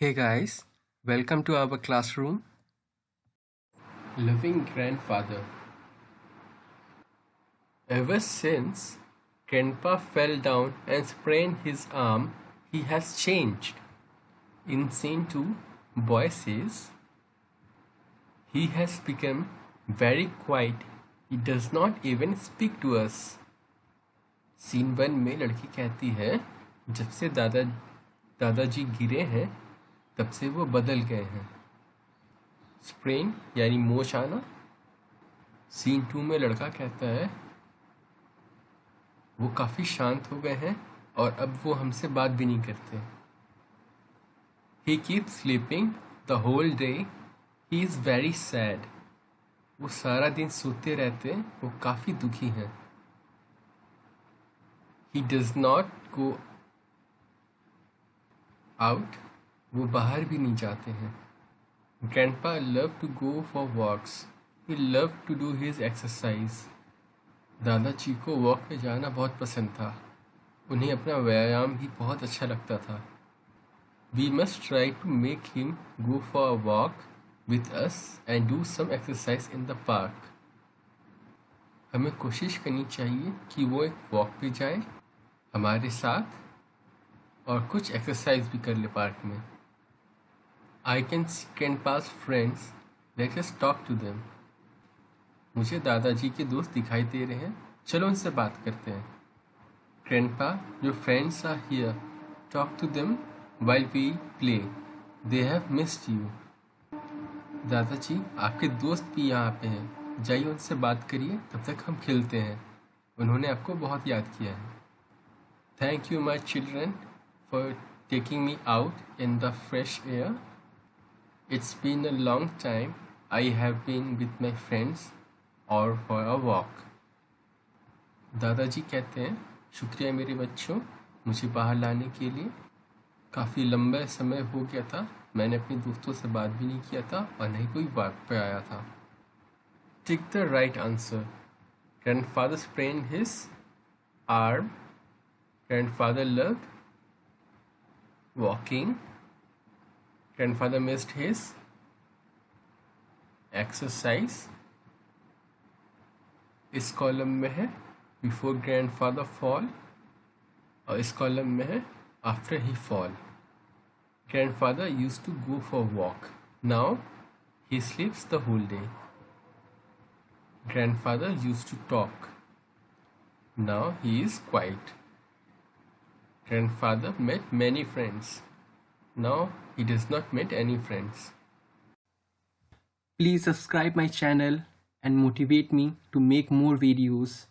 Hey guys, welcome to our classroom. Loving grandfather. Ever since Grandpa fell down and sprained his arm, he has changed. In scene 2, boy says, he has become very quiet. He does not even speak to us. Scene 1 में लड़की कहती है, जब से दादाजी गिरे हैं तब से वो बदल गए हैं. स्प्रेन यानी मोच आना. सीन 2 में लड़का कहता है वो काफ़ी शांत हो गए हैं और अब वो हमसे बात भी नहीं करते. He keeps sleeping the whole day. He is very sad. वो सारा दिन सोते रहते, वो काफ़ी दुखी हैं. He does not go out. वो बाहर भी नहीं जाते हैं. Grandpa loved to go for walks. He loved to do his exercise. दादाजी को वॉक पे जाना बहुत पसंद था. उन्हें अपना व्यायाम भी बहुत अच्छा लगता था. We must try to make him go for a walk with us and do some exercise in the park. हमें कोशिश करनी चाहिए कि वो एक वॉक पे जाए हमारे साथ और कुछ एक्सरसाइज भी कर ले पार्क में. I can see Grandpa's friends. Let us talk to them. मुझे दादाजी के दोस्त दिखाई दे रहे हैं, चलो उनसे बात करते हैं. Grandpa, your friends are here. Talk to them while we play. They have missed you. दादाजी, आपके दोस्त भी यहाँ पे हैं, जाइए उनसे बात करिए, तब तक हम खेलते हैं. उन्होंने आपको बहुत याद किया है. Thank you, my children, for taking me out in the fresh air. It's been a long time I have been with my friends or for a walk. दादाजी कहते हैं, शुक्रिया मेरे बच्चों, मुझे बाहर लाने के लिए. काफ़ी लंबा समय हो गया था, मैंने अपने दोस्तों से बात भी नहीं किया था और नहीं कोई वॉक पे आया था. Take the right answer. Grandfather sprained his arm. Grandfather loved walking. Grandfather missed his exercise. इस कॉलम में है before grandfather fall और इस कॉलम में है after he fall. Grandfather used to go for walk. Now he sleeps the whole day. Grandfather used to talk. Now he is quiet. Grandfather met many friends. Now he does not meet any friends. Please subscribe my channel and motivate me to make more videos.